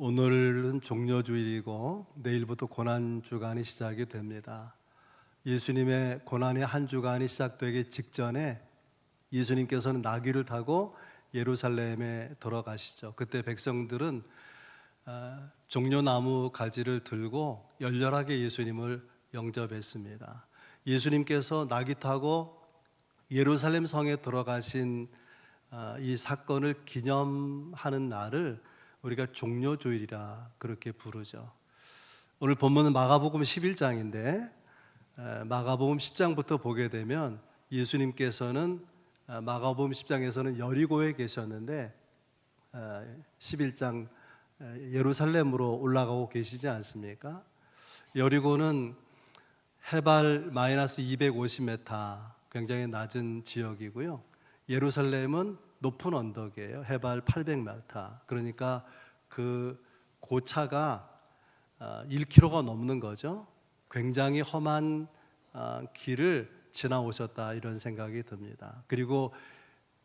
오늘은 종료주일이고 내일부터 고난주간이 시작이 됩니다. 예수님의 고난의 한 주간이 시작되기 직전에 예수님께서는 나귀를 타고 예루살렘에 들어가시죠. 그때 백성들은 종려나무 가지를 들고 열렬하게 예수님을 영접했습니다. 예수님께서 나귀 타고 예루살렘 성에 들어가신 이 사건을 기념하는 날을 우리가 종려주일이라 그렇게 부르죠. 오늘 본문은 마가복음 11장인데 마가복음 10장부터 보게 되면 예수님께서는 마가복음 10장에서는 여리고에 계셨는데 11장 예루살렘으로 올라가고 계시지 않습니까? 여리고는 해발 마이너스 250m, 굉장히 낮은 지역이고요. 예루살렘은 높은 언덕이에요. 해발 800m. 그러니까 그 고차가 1km가 넘는 거죠. 굉장히 험한 길을 지나오셨다, 이런 생각이 듭니다. 그리고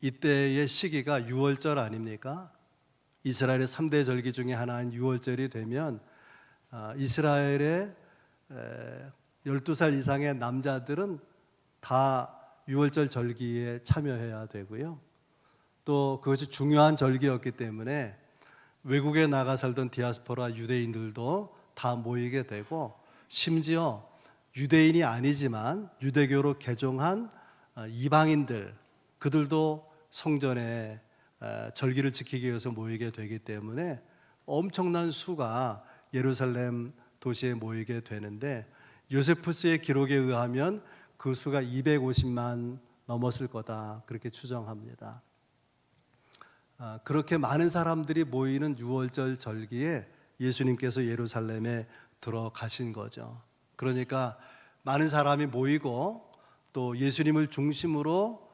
이때의 시기가 유월절 아닙니까? 이스라엘의 3대 절기 중에 하나인 유월절이 되면 이스라엘의 12살 이상의 남자들은 다 유월절 절기에 참여해야 되고요. 또 그것이 중요한 절기였기 때문에 외국에 나가 살던 디아스포라 유대인들도 다 모이게 되고, 심지어 유대인이 아니지만 유대교로 개종한 이방인들, 그들도 성전에 절기를 지키기 위해서 모이게 되기 때문에 엄청난 수가 예루살렘 도시에 모이게 되는데, 요세푸스의 기록에 의하면 그 수가 250만 넘었을 거다, 그렇게 추정합니다. 그렇게 많은 사람들이 모이는 유월절 절기에 예수님께서 예루살렘에 들어가신 거죠. 그러니까 많은 사람이 모이고 또 예수님을 중심으로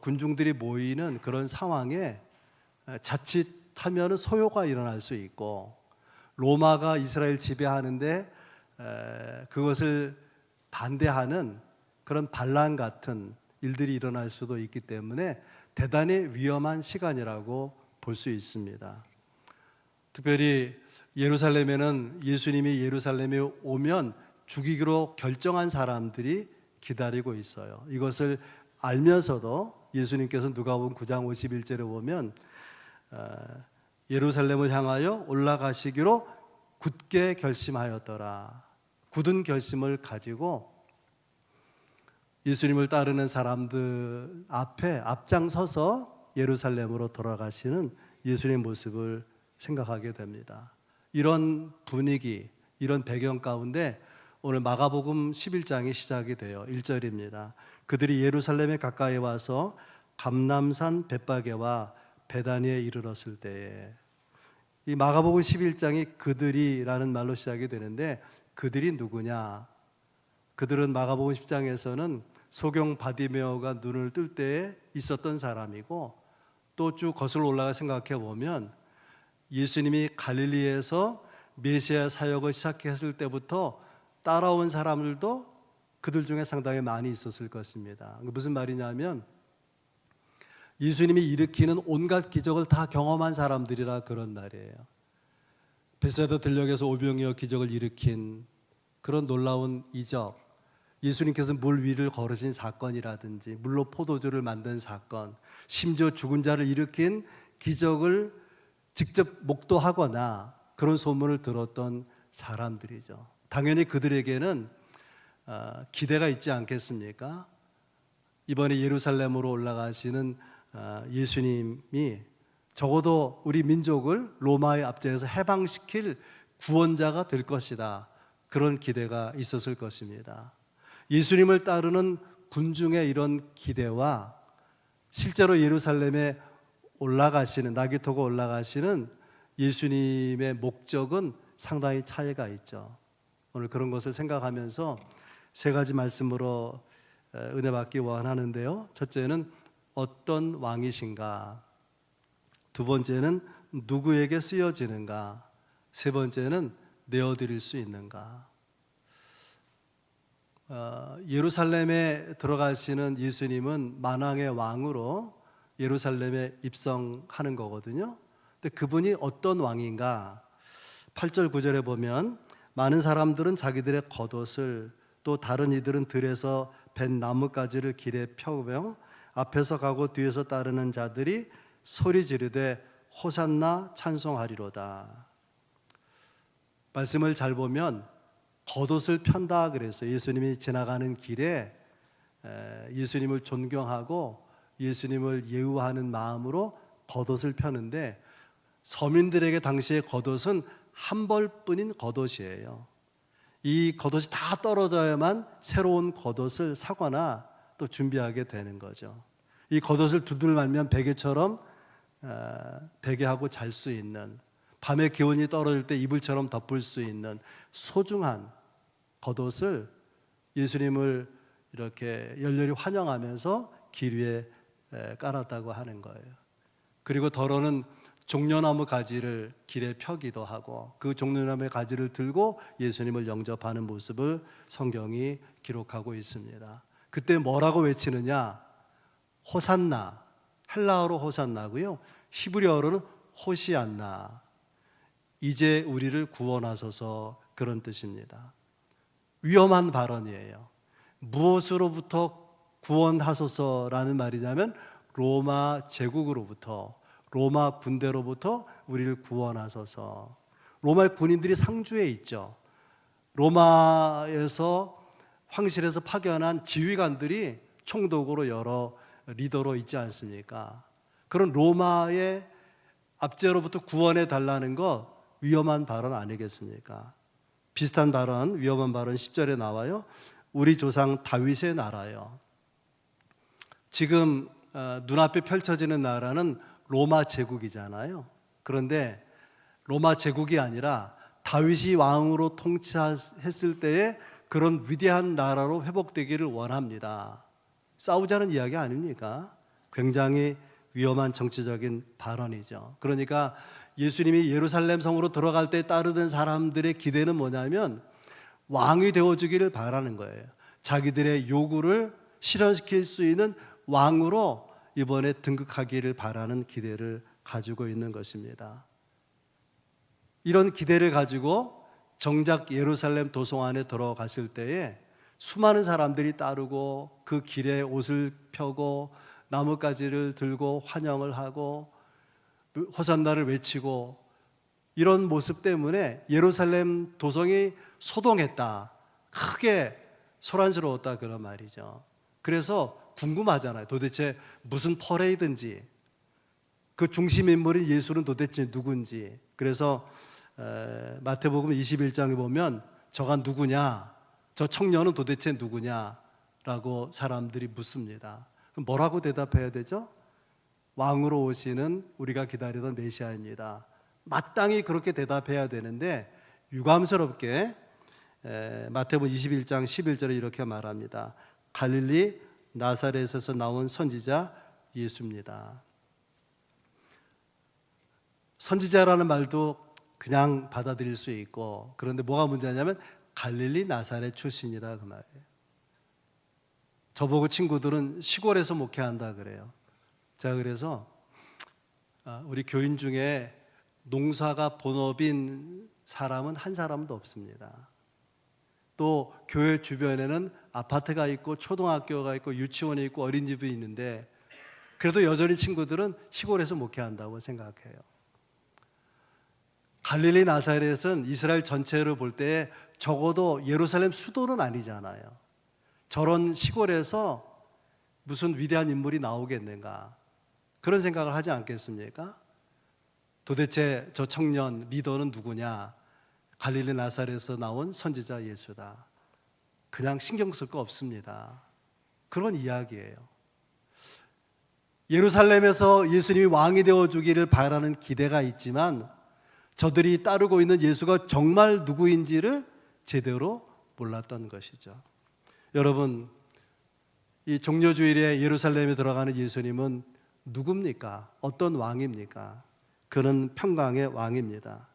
군중들이 모이는 그런 상황에 자칫하면 소요가 일어날 수 있고, 로마가 이스라엘 지배하는데 그것을 반대하는 그런 반란 같은 일들이 일어날 수도 있기 때문에 대단히 위험한 시간이라고 볼 수 있습니다. 특별히 예루살렘에는 예수님이 예루살렘에 오면 죽이기로 결정한 사람들이 기다리고 있어요. 이것을 알면서도 예수님께서 누가복음 9장 51절에 보면 예루살렘을 향하여 올라가시기로 굳게 결심하였더라. 굳은 결심을 가지고 예수님을 따르는 사람들 앞에 앞장서서 예루살렘으로 돌아가시는 예수님의 모습을 생각하게 됩니다. 이런 분위기, 이런 배경 가운데 오늘 마가복음 11장이 시작이 돼요. 1절입니다. 그들이 예루살렘에 가까이 와서 감람산 벳바게와 베다니에 이르렀을 때에, 이 마가복음 11장이 그들이라는 말로 시작이 되는데, 그들이 누구냐? 그들은 마가복음 10장에서는 소경 바디메오가 눈을 뜰 때에 있었던 사람이고, 또 쭉 거슬러 올라가 생각해 보면 예수님이 갈릴리에서 메시아 사역을 시작했을 때부터 따라온 사람들도 그들 중에 상당히 많이 있었을 것입니다. 무슨 말이냐면 예수님이 일으키는 온갖 기적을 다 경험한 사람들이라 그런 말이에요. 베세다 들녘에서 오병이어 기적을 일으킨 그런 놀라운 이적, 예수님께서 물 위를 걸으신 사건이라든지 물로 포도주를 만든 사건, 심지어 죽은 자를 일으킨 기적을 직접 목도하거나 그런 소문을 들었던 사람들이죠. 당연히 그들에게는 기대가 있지 않겠습니까? 이번에 예루살렘으로 올라가시는 예수님이 적어도 우리 민족을 로마의 압제에서 해방시킬 구원자가 될 것이다, 그런 기대가 있었을 것입니다. 예수님을 따르는 군중의 이런 기대와 실제로 예루살렘에 올라가시는, 나귀 타고 올라가시는 예수님의 목적은 상당히 차이가 있죠. 오늘 그런 것을 생각하면서 세 가지 말씀으로 은혜 받기 원하는데요. 첫째는 어떤 왕이신가, 두 번째는 누구에게 쓰여지는가, 세 번째는 내어드릴 수 있는가. 예루살렘에 들어가시는 예수님은 만왕의 왕으로 예루살렘에 입성하는 거거든요. 근데 그분이 어떤 왕인가? 8절 9절에 보면 많은 사람들은 자기들의 겉옷을 또 다른 이들은 들에서 벤 나뭇가지를 길에 펴며 앞에서 가고 뒤에서 따르는 자들이 소리 지르되 호산나 찬송하리로다. 말씀을 잘 보면 겉옷을 편다 그랬어요. 예수님이 지나가는 길에 예수님을 존경하고 예수님을 예우하는 마음으로 겉옷을 펴는데, 서민들에게 당시의 겉옷은 한 벌뿐인 겉옷이에요. 이 겉옷이 다 떨어져야만 새로운 겉옷을 사거나 또 준비하게 되는 거죠. 이 겉옷을 두들말면 베개처럼 베개하고 잘 수 있는, 밤에 기온이 떨어질 때 이불처럼 덮을 수 있는 소중한 겉옷을 예수님을 이렇게 열렬히 환영하면서 길 위에 깔았다고 하는 거예요. 그리고 더러는 종려나무 가지를 길에 펴기도 하고 그 종려나무의 가지를 들고 예수님을 영접하는 모습을 성경이 기록하고 있습니다. 그때 뭐라고 외치느냐? 호산나, 헬라어로 호산나고요, 히브리어로는 호시안나, 이제 우리를 구원하소서, 그런 뜻입니다. 위험한 발언이에요. 무엇으로부터 구원하소서라는 말이냐면 로마 제국으로부터, 로마 군대로부터 우리를 구원하소서. 로마 군인들이 상주에 있죠. 로마에서 황실에서 파견한 지휘관들이 총독으로 여러 리더로 있지 않습니까? 그런 로마의 압제로부터 구원해 달라는 거 위험한 발언 아니겠습니까? 비슷한 발언, 위험한 발언 10절에 나와요. 우리 조상 다윗의 나라요. 지금 눈앞에 펼쳐지는 나라는 로마 제국이잖아요. 그런데 로마 제국이 아니라 다윗이 왕으로 통치했을 때의 그런 위대한 나라로 회복되기를 원합니다. 싸우자는 이야기 아닙니까? 굉장히 위험한 정치적인 발언이죠. 그러니까 예수님이 예루살렘 성으로 들어갈 때 따르던 사람들의 기대는 뭐냐면 왕이 되어주기를 바라는 거예요. 자기들의 요구를 실현시킬 수 있는 왕으로 이번에 등극하기를 바라는 기대를 가지고 있는 것입니다. 이런 기대를 가지고 정작 예루살렘 도성 안에 들어갔을 때에 수많은 사람들이 따르고 그 길에 옷을 펴고 나뭇가지를 들고 환영을 하고 호산나를 외치고, 이런 모습 때문에 예루살렘 도성이 소동했다, 크게 소란스러웠다, 그런 말이죠. 그래서 궁금하잖아요. 도대체 무슨 퍼레이드인지, 그 중심 인물인 예수는 도대체 누군지. 그래서 마태복음 21장에 보면 저가 누구냐, 저 청년은 도대체 누구냐라고 사람들이 묻습니다. 그럼 뭐라고 대답해야 되죠? 왕으로 오시는 우리가 기다리던 메시아입니다. 마땅히 그렇게 대답해야 되는데 유감스럽게 마태복음 21장 11절에 이렇게 말합니다. 갈릴리 나사렛에서 나온 선지자 예수입니다. 선지자라는 말도 그냥 받아들일 수 있고, 그런데 뭐가 문제냐면 갈릴리 나사렛 출신이다, 그 말이에요. 저보고 친구들은 시골에서 목회한다 그래요. 제가 그래서 우리 교인 중에 농사가 본업인 사람은 한 사람도 없습니다. 또 교회 주변에는 아파트가 있고 초등학교가 있고 유치원이 있고 어린이집이 있는데 그래도 여전히 친구들은 시골에서 목회한다고 생각해요. 갈릴리 나사렛은 이스라엘 전체를 볼 때 적어도 예루살렘 수도는 아니잖아요. 저런 시골에서 무슨 위대한 인물이 나오겠는가, 그런 생각을 하지 않겠습니까? 도대체 저 청년 리더는 누구냐? 갈릴리 나사렛에서 나온 선지자 예수다. 그냥 신경 쓸 거 없습니다. 그런 이야기예요. 예루살렘에서 예수님이 왕이 되어주기를 바라는 기대가 있지만 저들이 따르고 있는 예수가 정말 누구인지를 제대로 몰랐던 것이죠. 여러분, 이 종려주일에 예루살렘에 들어가는 예수님은 누굽니까? 어떤 왕입니까? 그는 평강의 왕입니다.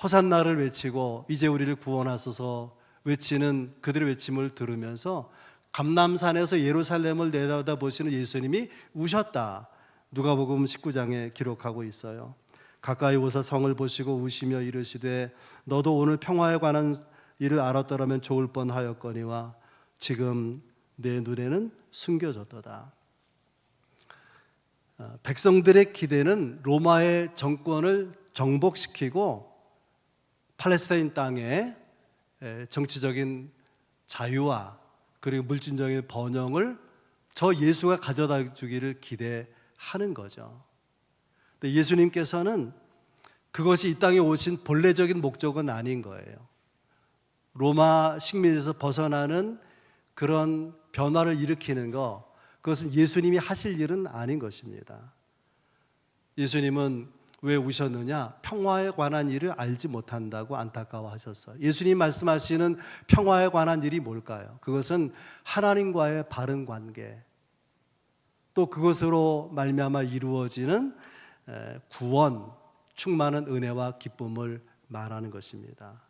호산나를 외치고 이제 우리를 구원하소서 외치는 그들의 외침을 들으면서 감람산에서 예루살렘을 내려다보시는 예수님이 우셨다. 누가복음 19장에 기록하고 있어요. 가까이 오사 성을 보시고 우시며 이르시되 너도 오늘 평화에 관한 일을 알았더라면 좋을 뻔하였거니와 지금 내 눈에는 숨겨졌도다. 백성들의 기대는 로마의 정권을 정복시키고 팔레스타인 땅에 정치적인 자유와 그리고 물질적인 번영을 저 예수가 가져다 주기를 기대하는 거죠. 근데 예수님께서는 그것이 이 땅에 오신 본래적인 목적은 아닌 거예요. 로마 식민에서 벗어나는 그런 변화를 일으키는 것, 그것은 예수님이 하실 일은 아닌 것입니다. 예수님은 왜 우셨느냐? 평화에 관한 일을 알지 못한다고 안타까워하셨어요. 예수님 말씀하시는 평화에 관한 일이 뭘까요? 그것은 하나님과의 바른 관계, 또 그것으로 말미암아 이루어지는 구원, 충만한 은혜와 기쁨을 말하는 것입니다.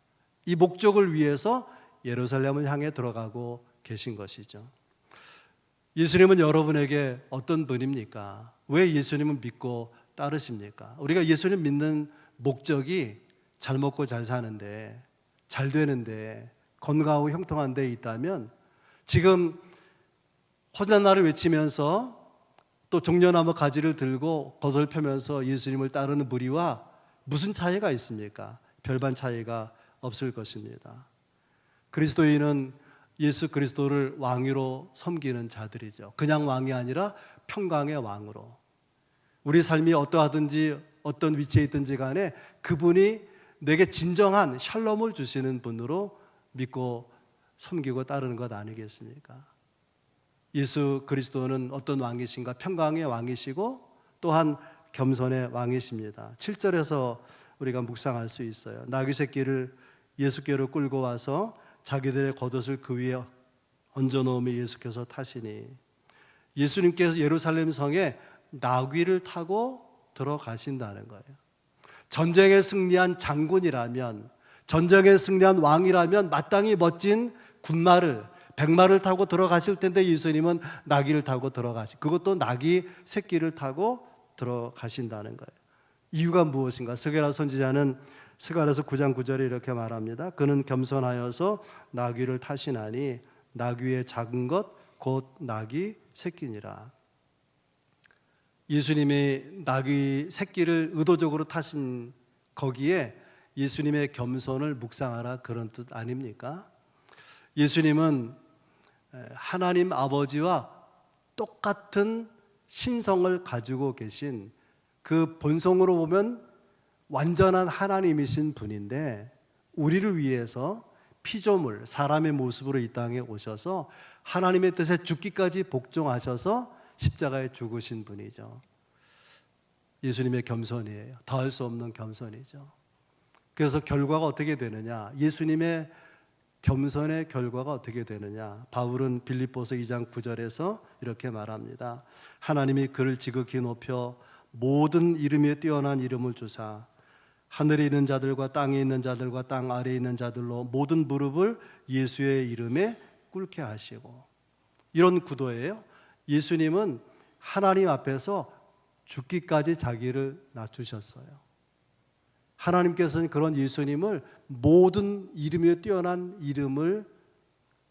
이 목적을 위해서 예루살렘을 향해 들어가고 계신 것이죠. 예수님은 여러분에게 어떤 분입니까? 왜 예수님을 믿고 따르십니까? 우리가 예수님 믿는 목적이 잘 먹고 잘 사는데, 잘 되는데, 건강하고 형통한 데 있다면 지금 호산나를 외치면서 또 종려나무 가지를 들고 겉을 펴면서 예수님을 따르는 무리와 무슨 차이가 있습니까? 별반 차이가 없을 것입니다. 그리스도인은 예수 그리스도를 왕으로 섬기는 자들이죠. 그냥 왕이 아니라 평강의 왕으로. 우리 삶이 어떠하든지 어떤 위치에 있든지 간에 그분이 내게 진정한 샬롬을 주시는 분으로 믿고 섬기고 따르는 것 아니겠습니까? 예수 그리스도는 어떤 왕이신가? 평강의 왕이시고 또한 겸손의 왕이십니다. 7절에서 우리가 묵상할 수 있어요. 나귀 새끼를 예수께로 끌고 와서 자기들의 겉옷을 그 위에 얹어놓으며 예수께서 타시니, 예수님께서 예루살렘 성에 나귀를 타고 들어가신다는 거예요. 전쟁에 승리한 장군이라면, 전쟁에 승리한 왕이라면 마땅히 멋진 군마를, 백마를 타고 들어가실 텐데 예수님은 나귀를 타고 그것도 나귀 새끼를 타고 들어가신다는 거예요. 이유가 무엇인가? 스가랴 선지자는 스가랴서 9장 9절에 이렇게 말합니다. 그는 겸손하여서 나귀를 타시나니 나귀의 작은 것 곧 나귀 새끼니라. 예수님이 나귀 새끼를 의도적으로 타신 거기에 예수님의 겸손을 묵상하라, 그런 뜻 아닙니까? 예수님은 하나님 아버지와 똑같은 신성을 가지고 계신, 그 본성으로 보면 완전한 하나님이신 분인데 우리를 위해서 피조물, 사람의 모습으로 이 땅에 오셔서 하나님의 뜻에 죽기까지 복종하셔서 십자가에 죽으신 분이죠. 예수님의 겸손이에요. 더할 수 없는 겸손이죠. 그래서 결과가 어떻게 되느냐? 예수님의 겸손의 결과가 어떻게 되느냐? 바울은 빌립보서 2장 9절에서 이렇게 말합니다. 하나님이 그를 지극히 높여 모든 이름에 뛰어난 이름을 주사 하늘에 있는 자들과 땅에 있는 자들과 땅 아래에 있는 자들로 모든 무릎을 예수의 이름에 꿇게 하시고, 이런 구도예요. 예수님은 하나님 앞에서 죽기까지 자기를 낮추셨어요. 하나님께서는 그런 예수님을 모든 이름에 뛰어난 이름을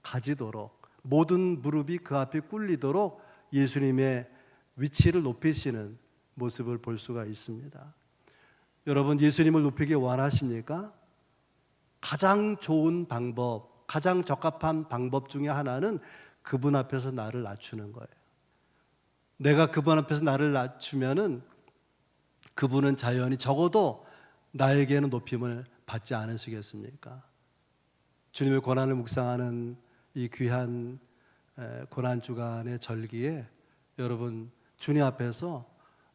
가지도록, 모든 무릎이 그 앞에 꿇리도록 예수님의 위치를 높이시는 모습을 볼 수가 있습니다. 여러분, 예수님을 높이기 원하십니까? 가장 좋은 방법, 가장 적합한 방법 중에 하나는 그분 앞에서 나를 낮추는 거예요. 내가 그분 앞에서 나를 낮추면은 그분은 자연히 적어도 나에게는 높임을 받지 않으시겠습니까? 주님의 고난을 묵상하는 이 귀한 고난주간의 절기에 여러분, 주님 앞에서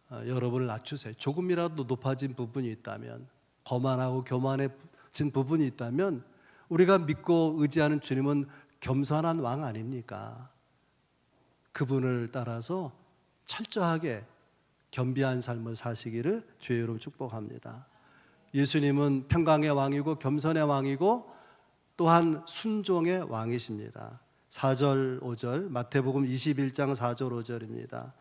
여러분을 낮추세요. 조금이라도 높아진 부분이 있다면, 거만하고 교만해진 부분이 있다면, 우리가 믿고 의지하는 주님은 겸손한 왕 아닙니까? 그분을 따라서 철저하게 겸비한 삶을 사시기를 주의 이름으로 축복합니다. 예수님은 평강의 왕이고 겸손의 왕이고 또한 순종의 왕이십니다. 4절 5절 마태복음 21장 4절 5절입니다.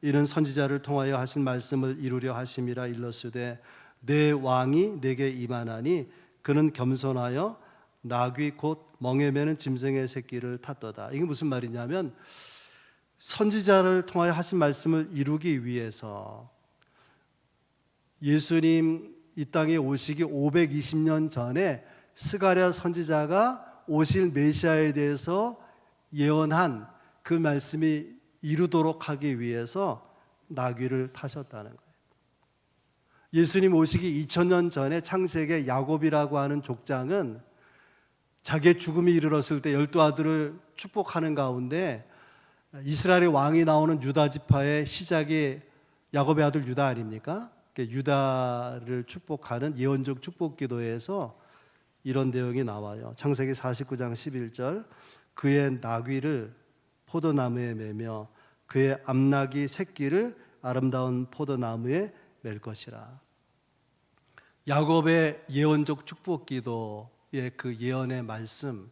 이는 선지자를 통하여 하신 말씀을 이루려 하심이라 일렀으되 내 왕이 내게 임하나니 그는 겸손하여 나귀 곧 멍에 매는 짐승의 새끼를 탔도다. 이게 무슨 말이냐면 선지자를 통하여 하신 말씀을 이루기 위해서 예수님 이 땅에 오시기 520년 전에 스가랴 선지자가 오실 메시아에 대해서 예언한 그 말씀이 이루도록 하기 위해서 나귀를 타셨다는 거예요. 예수님 오시기 2000년 전에 창세기 야곱이라고 하는 족장은 자기의 죽음이 이르렀을 때 12아들을 축복하는 가운데 이스라엘의 왕이 나오는 유다 지파의 시작이 야곱의 아들 유다 아닙니까? 유다를 축복하는 예언적 축복 기도에서 이런 내용이 나와요. 창세기 49장 11절 그의 나귀를 포도나무에 매며 그의 암나귀 새끼를 아름다운 포도나무에 맬 것이라. 야곱의 예언적 축복 기도의 그 예언의 말씀,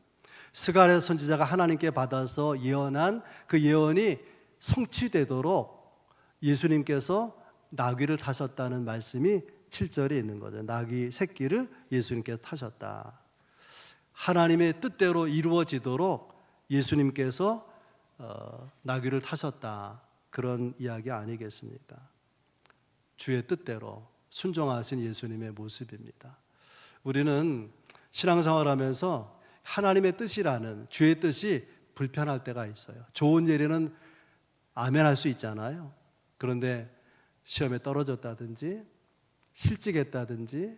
스가랴 선지자가 하나님께 받아서 예언한 그 예언이 성취되도록 예수님께서 나귀를 타셨다는 말씀이 7절에 있는 거죠. 나귀 새끼를 예수님께서 타셨다. 하나님의 뜻대로 이루어지도록 예수님께서 나귀를 타셨다. 그런 이야기 아니겠습니까? 주의 뜻대로 순종하신 예수님의 모습입니다. 우리는 신앙생활하면서 하나님의 뜻이라는 주의 뜻이 불편할 때가 있어요. 좋은 예리는 아멘 할 수 있잖아요. 그런데 시험에 떨어졌다든지 실직했다든지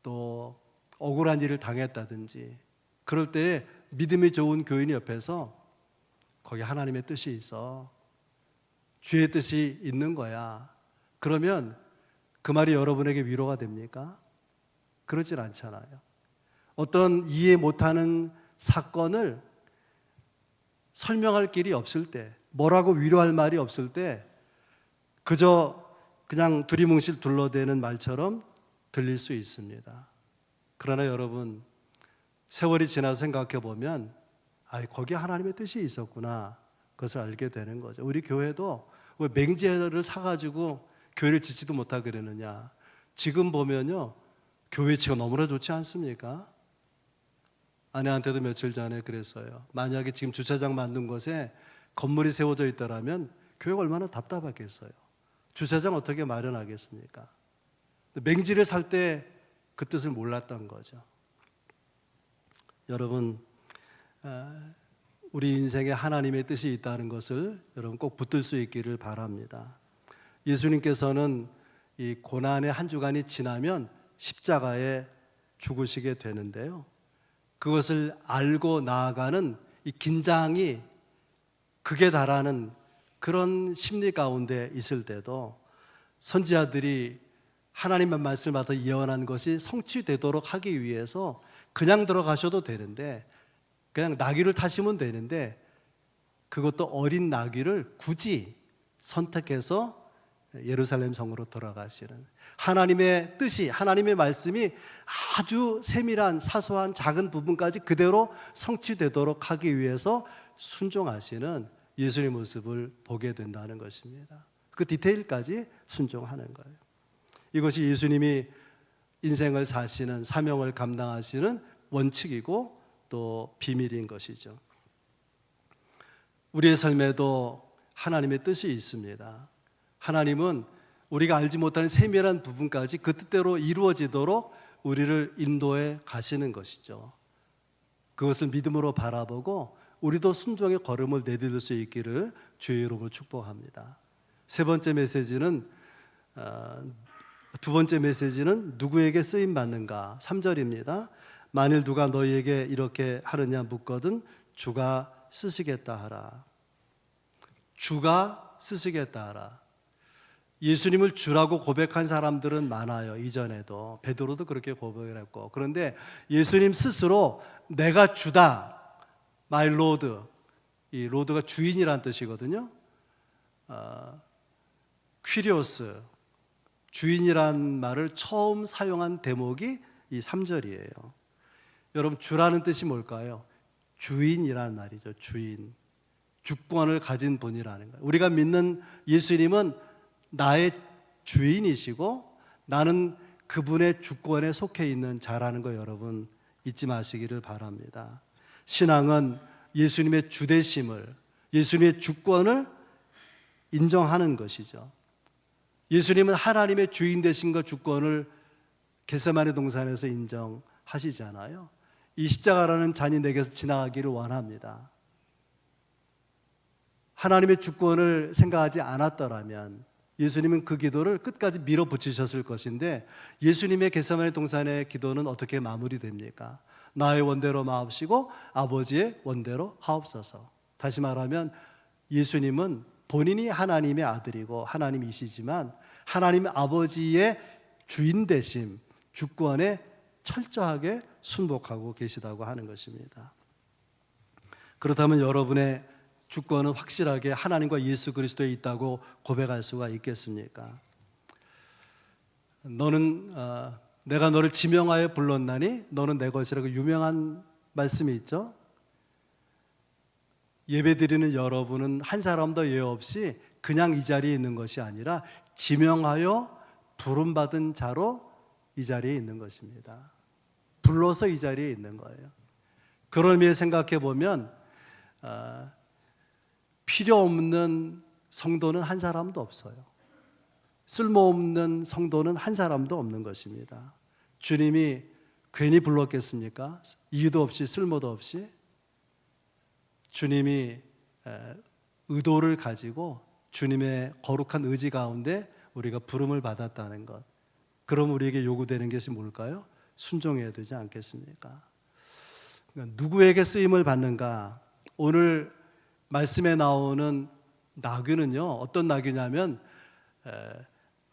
또 억울한 일을 당했다든지 그럴 때 믿음이 좋은 교인이 옆에서 거기 하나님의 뜻이 있어, 주의 뜻이 있는 거야. 그러면 그 말이 여러분에게 위로가 됩니까? 그러질 않잖아요. 어떤 이해 못하는 사건을 설명할 길이 없을 때, 뭐라고 위로할 말이 없을 때 그저 그냥 두리뭉실 둘러대는 말처럼 들릴 수 있습니다. 그러나 여러분, 세월이 지나서 생각해 보면 거기에 하나님의 뜻이 있었구나, 그것을 알게 되는 거죠. 우리 교회도 왜 맹지를 사가지고 교회를 짓지도 못하고 그러느냐. 지금 보면요, 교회 위치가 너무나 좋지 않습니까? 아내한테도 며칠 전에 그랬어요. 만약에 지금 주차장 만든 곳에 건물이 세워져 있더라면 교회가 얼마나 답답하겠어요. 주차장 어떻게 마련하겠습니까? 맹지를 살 때 그 뜻을 몰랐던 거죠. 여러분, 우리 인생에 하나님의 뜻이 있다는 것을 여러분 꼭 붙들 수 있기를 바랍니다. 예수님께서는 이 고난의 한 주간이 지나면 십자가에 죽으시게 되는데요, 그것을 알고 나아가는 이 긴장이 극에 달하는 그런 심리 가운데 있을 때도 선지자들이 하나님의 말씀을 받아 예언한 것이 성취되도록 하기 위해서 그냥 들어가셔도 되는데, 그냥 나귀를 타시면 되는데, 그것도 어린 나귀를 굳이 선택해서 예루살렘 성으로 돌아가시는 하나님의 뜻이, 하나님의 말씀이 아주 세밀한 사소한 작은 부분까지 그대로 성취되도록 하기 위해서 순종하시는 예수님의 모습을 보게 된다는 것입니다. 그 디테일까지 순종하는 거예요. 이것이 예수님이 인생을 사시는, 사명을 감당하시는 원칙이고 또 비밀인 것이죠. 우리의 삶에도 하나님의 뜻이 있습니다. 하나님은 우리가 알지 못하는 세밀한 부분까지 그 뜻대로 이루어지도록 우리를 인도해 가시는 것이죠. 그것을 믿음으로 바라보고 우리도 순종의 걸음을 내디딜 수 있기를 주의 이름으로 축복합니다. 세 번째 메시지는 두 번째 메시지는 누구에게 쓰임 받는가? 3절입니다. 만일 누가 너희에게 이렇게 하느냐 묻거든 주가 쓰시겠다 하라. 주가 쓰시겠다 하라. 예수님을 주라고 고백한 사람들은 많아요. 이전에도 베드로도 그렇게 고백을 했고, 그런데 예수님 스스로 내가 주다, my Lord, 이 로드가 주인이란 뜻이거든요. 퀴리오스, 주인이란 말을 처음 사용한 대목이 이 3절이에요. 여러분, 주라는 뜻이 뭘까요? 주인이란 말이죠. 주인, 주권을 가진 분이라는 거예요. 우리가 믿는 예수님은 나의 주인이시고 나는 그분의 주권에 속해 있는 자라는 거 여러분 잊지 마시기를 바랍니다. 신앙은 예수님의 주되심을, 예수님의 주권을 인정하는 것이죠. 예수님은 하나님의 주인 되신과 주권을 겟세마네 동산에서 인정하시잖아요. 이 십자가라는 잔이 내게서 지나가기를 원합니다. 하나님의 주권을 생각하지 않았더라면 예수님은 그 기도를 끝까지 밀어붙이셨을 것인데, 예수님의 겟세마네 동산의 기도는 어떻게 마무리됩니까? 나의 원대로 마옵시고 아버지의 원대로 하옵소서. 다시 말하면 예수님은 본인이 하나님의 아들이고 하나님이시지만 하나님 아버지의 주인 되심, 주권에 철저하게 순복하고 계시다고 하는 것입니다. 그렇다면 여러분의 주권은 확실하게 하나님과 예수 그리스도에 있다고 고백할 수가 있겠습니까? 너는 내가 너를 지명하여 불렀나니 너는 내 것이라고 유명한 말씀이 있죠. 예배드리는 여러분은 한 사람도 예외 없이 그냥 이 자리에 있는 것이 아니라 지명하여 부름받은 자로 이 자리에 있는 것입니다. 불러서 이 자리에 있는 거예요. 그런 의미에 생각해 보면 필요 없는 성도는 한 사람도 없어요. 쓸모없는 성도는 한 사람도 없는 것입니다. 주님이 괜히 불렀겠습니까? 이유도 없이, 쓸모도 없이. 주님이 의도를 가지고 주님의 거룩한 의지 가운데 우리가 부름을 받았다는 것. 그럼 우리에게 요구되는 것이 뭘까요? 순종해야 되지 않겠습니까? 그러니까 누구에게 쓰임을 받는가? 오늘 말씀에 나오는 나귀는요, 어떤 나귀냐면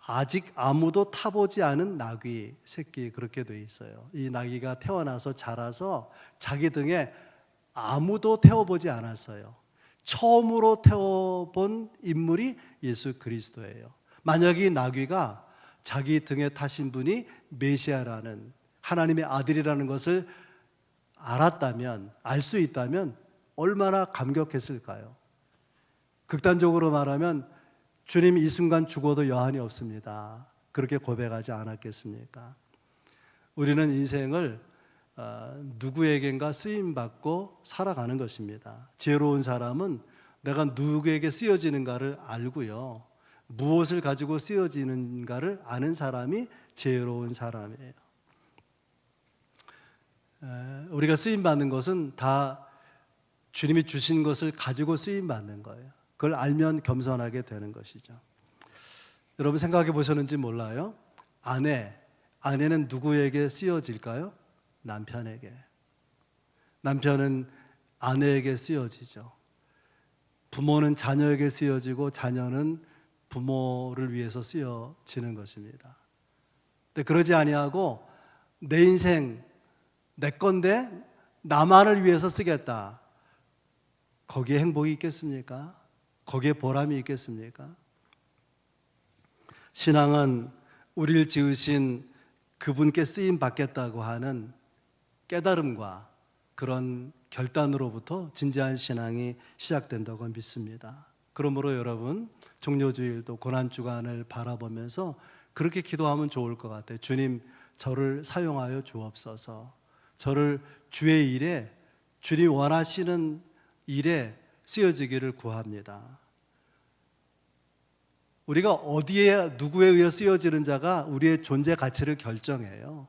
아직 아무도 타보지 않은 나귀 새끼, 그렇게 돼 있어요. 이 나귀가 태어나서 자라서 자기 등에 아무도 태워보지 않았어요. 처음으로 태워본 인물이 예수 그리스도예요. 만약 이 나귀가 자기 등에 타신 분이 메시아라는 하나님의 아들이라는 것을 알았다면, 알 수 있다면 얼마나 감격했을까요? 극단적으로 말하면 주님 이 순간 죽어도 여한이 없습니다. 그렇게 고백하지 않았겠습니까? 우리는 인생을 누구에겐가 쓰임받고 살아가는 것입니다. 지혜로운 사람은 내가 누구에게 쓰여지는가를 알고요, 무엇을 가지고 쓰여지는가를 아는 사람이 지혜로운 사람이에요. 우리가 쓰임받는 것은 다 주님이 주신 것을 가지고 쓰임받는 거예요. 그걸 알면 겸손하게 되는 것이죠. 여러분 생각해 보셨는지 몰라요. 아내는 누구에게 쓰여질까요? 남편에게. 남편은 아내에게 쓰여지죠. 부모는 자녀에게 쓰여지고 자녀는 부모를 위해서 쓰여지는 것입니다. 근데 그러지 아니하고 내 인생 내 건데 나만을 위해서 쓰겠다. 거기에 행복이 있겠습니까? 거기에 보람이 있겠습니까? 신앙은 우리를 지으신 그분께 쓰임 받겠다고 하는 깨달음과 그런 결단으로부터 진지한 신앙이 시작된다고 믿습니다. 그러므로 여러분 종료주일도 고난주간을 바라보면서 그렇게 기도하면 좋을 것 같아요. 주님, 저를 사용하여 주옵소서. 저를 주의 일에, 주님 원하시는 일에 쓰여지기를 구합니다. 우리가 어디에 누구에 의해 쓰여지는 자가 우리의 존재 가치를 결정해요.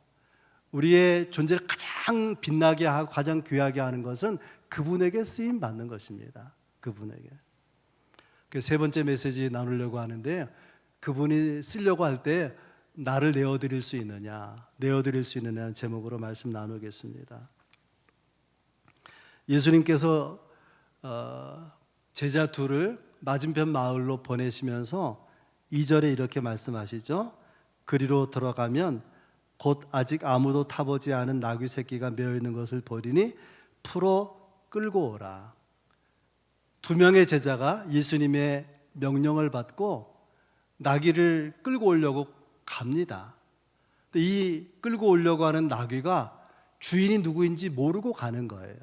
우리의 존재를 가장 빛나게 하고 가장 귀하게 하는 것은 그분에게 쓰임 받는 것입니다. 그분에게. 세 번째 메시지 나누려고 하는데, 그분이 쓰려고 할 때 나를 내어드릴 수 있느냐, 내어드릴 수 있느냐는 제목으로 말씀 나누겠습니다. 예수님께서 제자 둘을 맞은편 마을로 보내시면서 2절에 이렇게 말씀하시죠. 그리로 들어가면 곧 아직 아무도 타보지 않은 나귀 새끼가 메어 있는 것을 보리니 풀어 끌고 오라. 2명의 제자가 예수님의 명령을 받고 나귀를 끌고 오려고 갑니다. 이 끌고 오려고 하는 나귀가 주인이 누구인지 모르고 가는 거예요.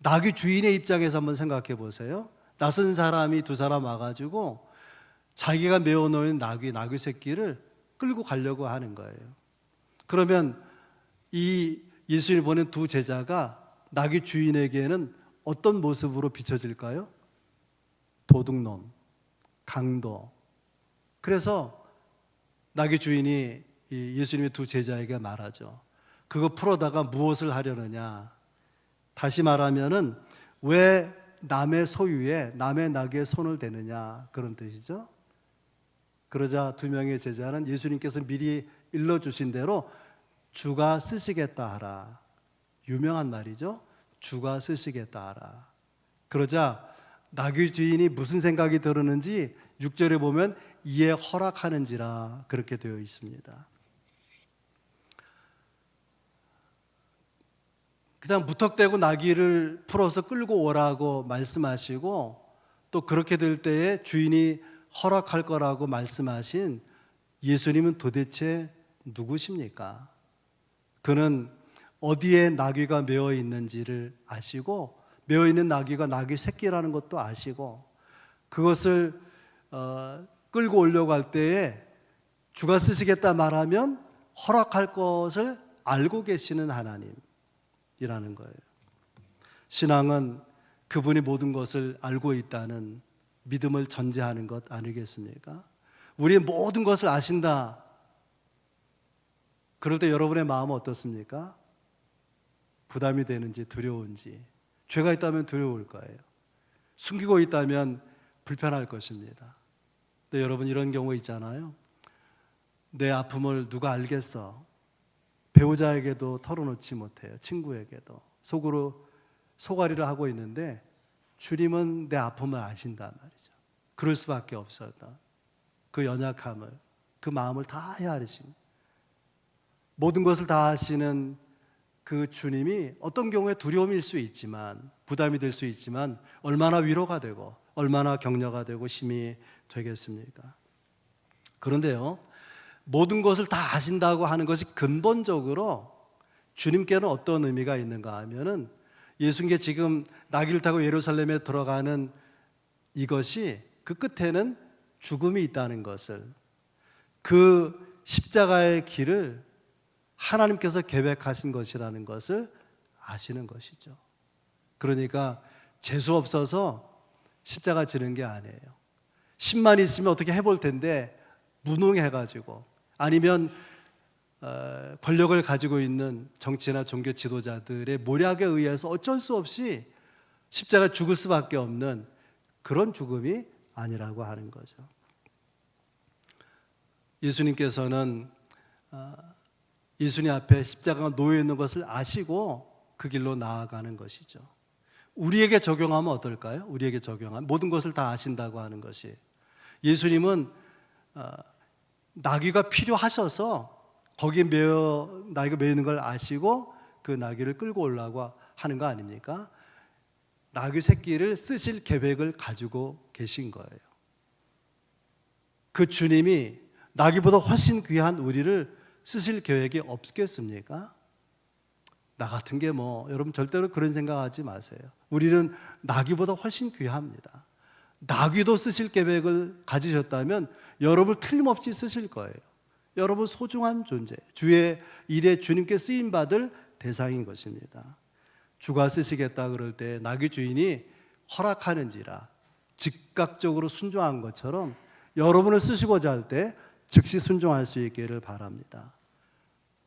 나귀 주인의 입장에서 한번 생각해 보세요. 낯선 사람이 2사람 와가지고 자기가 메어 놓은 나귀 새끼를 끌고 가려고 하는 거예요. 그러면 이 예수님이 보낸 두 제자가 나귀 주인에게는 어떤 모습으로 비춰질까요? 도둑놈, 강도. 그래서 나귀 주인이 예수님의 두 제자에게 말하죠. 그거 풀어다가 무엇을 하려느냐? 다시 말하면은 왜 남의 소유에 남의 나귀에 손을 대느냐, 그런 뜻이죠. 그러자 두 명의 제자는 예수님께서 미리 일러주신 대로 주가 쓰시겠다 하라. 유명한 말이죠. 주가 쓰시겠다 하라. 그러자 나귀 주인이 무슨 생각이 들었는지 6절에 보면 이에 허락하는지라 그렇게 되어 있습니다. 그냥 무턱대고 나귀를 풀어서 끌고 오라고 말씀하시고, 또 그렇게 될 때에 주인이 허락할 거라고 말씀하신 예수님은 도대체 누구십니까? 그는 어디에 나귀가 메어 있는지를 아시고, 메어 있는 나귀가 나귀 새끼라는 것도 아시고, 그것을 끌고 오려고 할 때에 주가 쓰시겠다 말하면 허락할 것을 알고 계시는 하나님이라는 거예요. 신앙은 그분이 모든 것을 알고 있다는 믿음을 전제하는 것 아니겠습니까? 우리의 모든 것을 아신다. 그럴 때 여러분의 마음은 어떻습니까? 부담이 되는지 두려운지. 죄가 있다면 두려울 거예요. 숨기고 있다면 불편할 것입니다. 근데 여러분, 이런 경우 있잖아요. 내 아픔을 누가 알겠어? 배우자에게도 털어놓지 못해요. 친구에게도. 속으로 소가리를 하고 있는데 주님은 내 아픔을 아신단 말이죠. 그럴 수밖에 없었다. 그 연약함을, 그 마음을 다 헤아리신, 모든 것을 다 아시는 그 주님이 어떤 경우에 두려움일 수 있지만, 부담이 될 수 있지만 얼마나 위로가 되고 얼마나 격려가 되고 힘이 되겠습니까? 그런데요, 모든 것을 다 아신다고 하는 것이 근본적으로 주님께는 어떤 의미가 있는가 하면은, 예수님께 지금 나귀를 타고 예루살렘에 들어가는 이것이 그 끝에는 죽음이 있다는 것을, 그 십자가의 길을 하나님께서 계획하신 것이라는 것을 아시는 것이죠. 그러니까 재수 없어서 십자가 지는 게 아니에요. 10만 있으면 어떻게 해볼 텐데 무능해가지고, 아니면 권력을 가지고 있는 정치나 종교 지도자들의 모략에 의해서 어쩔 수 없이 십자가 죽을 수밖에 없는 그런 죽음이 아니라고 하는 거죠. 예수님께서는 예수님 앞에 십자가가 놓여 있는 것을 아시고 그 길로 나아가는 것이죠. 우리에게 적용하면 어떨까요? 우리에게 적용하면 모든 것을 다 아신다고 하는 것이, 예수님은 나귀가 필요하셔서 거기에 나귀가 메어 있는 걸 아시고 그 나귀를 끌고 오려고 하는 거 아닙니까? 나귀 새끼를 쓰실 계획을 가지고 계신 거예요. 그 주님이 나귀보다 훨씬 귀한 우리를 쓰실 계획이 없겠습니까? 나 같은 게 여러분 절대로 그런 생각하지 마세요. 우리는 나귀보다 훨씬 귀합니다. 나귀도 쓰실 계획을 가지셨다면 여러분을 틀림없이 쓰실 거예요. 여러분 소중한 존재, 주의 일에 주님께 쓰임받을 대상인 것입니다. 주가 쓰시겠다 그럴 때 나귀 주인이 허락하는지라 즉각적으로 순종한 것처럼 여러분을 쓰시고자 할 때 즉시 순종할 수 있기를 바랍니다.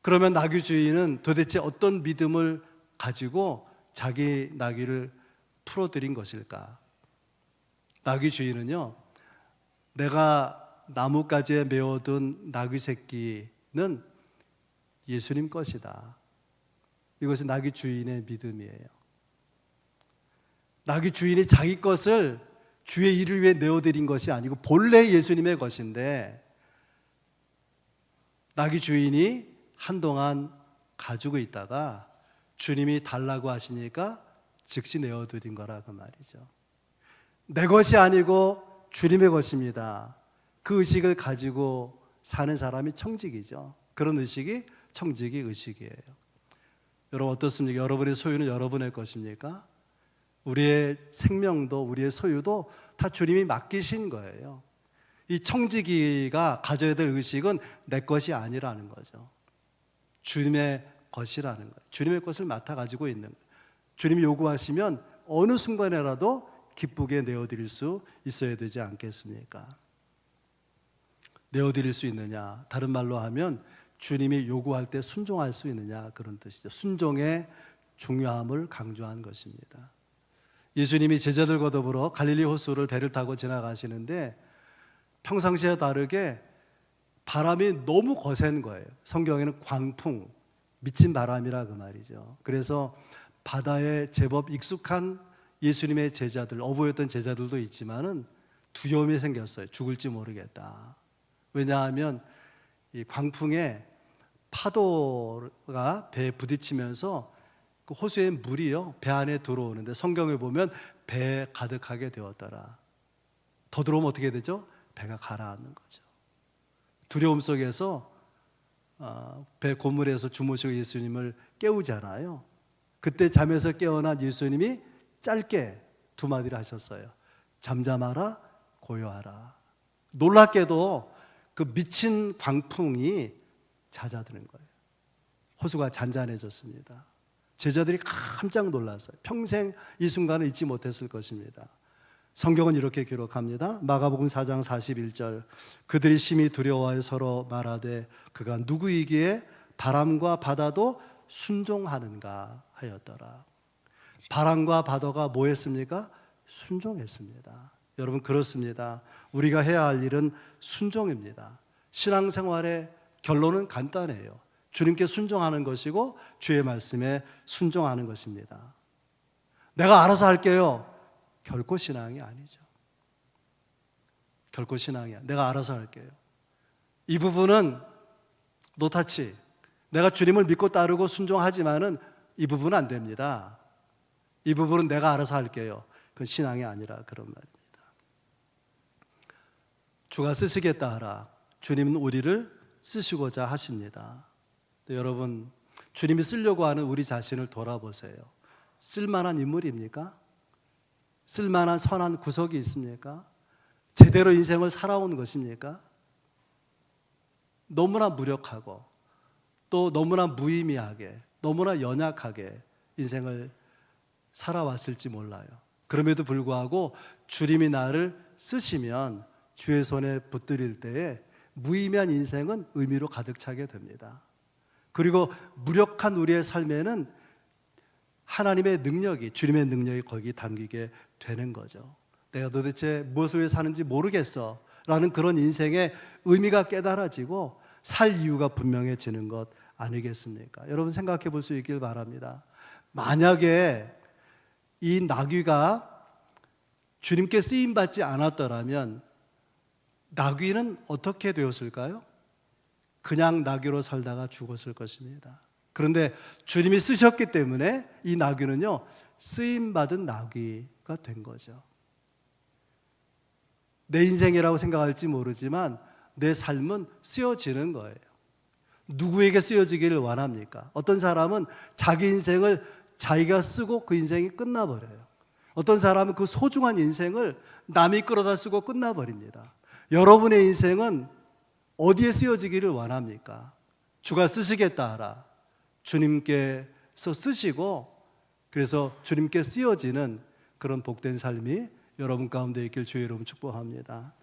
그러면 나귀 주인은 도대체 어떤 믿음을 가지고 자기 나귀를 풀어드린 것일까? 나귀 주인은요, 내가 나뭇가지에 메어둔 나귀 새끼는 예수님 것이다. 이것이 나귀 주인의 믿음이에요. 나귀 주인이 자기 것을 주의 일을 위해 내어드린 것이 아니고 본래 예수님의 것인데, 나귀 주인이 한동안 가지고 있다가 주님이 달라고 하시니까 즉시 내어드린 거라고 말이죠. 내 것이 아니고 주님의 것입니다. 그 의식을 가지고 사는 사람이 청직이죠. 그런 의식이 청직이 의식이에요. 여러분 어떻습니까? 여러분의 소유는 여러분의 것입니까? 우리의 생명도 우리의 소유도 다 주님이 맡기신 거예요. 이 청지기가 가져야 될 의식은 내 것이 아니라는 거죠. 주님의 것이라는 거예요. 주님의 것을 맡아 가지고 있는 거예요. 주님이 요구하시면 어느 순간에라도 기쁘게 내어드릴 수 있어야 되지 않겠습니까? 내어드릴 수 있느냐, 다른 말로 하면 주님이 요구할 때 순종할 수 있느냐, 그런 뜻이죠. 순종의 중요함을 강조한 것입니다. 예수님이 제자들과 더불어 갈릴리 호수를 배를 타고 지나가시는데 평상시와 다르게 바람이 너무 거센 거예요. 성경에는 광풍, 미친 바람이라 그 말이죠. 그래서 바다에 제법 익숙한 예수님의 제자들, 어부였던 제자들도 있지만은 두려움이 생겼어요. 죽을지 모르겠다. 왜냐하면 이 광풍에 파도가 배에 부딪히면서 그 호수의 물이요, 배 안에 들어오는데 성경에 보면 배에 가득하게 되었더라. 더 들어오면 어떻게 되죠? 배가 가라앉는 거죠. 두려움 속에서 배 고물에서 주무시고 예수님을 깨우잖아요. 그때 잠에서 깨어난 예수님이 짧게 두 마디를 하셨어요. 잠잠하라, 고요하라. 놀랍게도 그 미친 광풍이 잦아드는 거예요. 호수가 잔잔해졌습니다. 제자들이 깜짝 놀랐어요. 평생 이 순간을 잊지 못했을 것입니다. 성경은 이렇게 기록합니다. 마가복음 4장 41절, 그들이 심히 두려워하여 서로 말하되 그가 누구이기에 바람과 바다도 순종하는가 하였더라. 바람과 바다가 뭐 했습니까? 순종했습니다. 여러분, 그렇습니다. 우리가 해야 할 일은 순종입니다. 신앙생활의 결론은 간단해요. 주님께 순종하는 것이고 주의 말씀에 순종하는 것입니다. 내가 알아서 할게요. 결코 신앙이 아니죠. 결코 신앙이야. 내가 알아서 할게요. 이 부분은 노타치. 내가 주님을 믿고 따르고 순종하지만은 이 부분은 안 됩니다. 이 부분은 내가 알아서 할게요. 그건 신앙이 아니라 그런 말입니다. 주가 쓰시겠다 하라. 주님은 우리를 쓰시고자 하십니다. 여러분, 주님이 쓰려고 하는 우리 자신을 돌아보세요. 쓸만한 인물입니까? 쓸만한 선한 구석이 있습니까? 제대로 인생을 살아온 것입니까? 너무나 무력하고 또 너무나 무의미하게, 너무나 연약하게 인생을 살아왔을지 몰라요. 그럼에도 불구하고 주님이 나를 쓰시면 주의 손에 붙들릴 때에 무의미한 인생은 의미로 가득 차게 됩니다. 그리고 무력한 우리의 삶에는 하나님의 능력이, 주님의 능력이 거기 담기게 되는 거죠. 내가 도대체 무엇을 위해 사는지 모르겠어 라는 그런 인생의 의미가 깨달아지고 살 이유가 분명해지는 것 아니겠습니까? 여러분, 생각해 볼 수 있길 바랍니다. 만약에 이 나귀가 주님께 쓰임받지 않았더라면 나귀는 어떻게 되었을까요? 그냥 나귀로 살다가 죽었을 것입니다. 그런데 주님이 쓰셨기 때문에 이 나귀는요, 쓰임받은 나귀가 된 거죠. 내 인생이라고 생각할지 모르지만 내 삶은 쓰여지는 거예요. 누구에게 쓰여지기를 원합니까? 어떤 사람은 자기 인생을 자기가 쓰고 그 인생이 끝나버려요. 어떤 사람은 그 소중한 인생을 남이 끌어다 쓰고 끝나버립니다. 여러분의 인생은 어디에 쓰여지기를 원합니까? 주가 쓰시겠다 하라. 주님께서 쓰시고 그래서 주님께 쓰여지는 그런 복된 삶이 여러분 가운데 있길 주의 이름 축복합니다.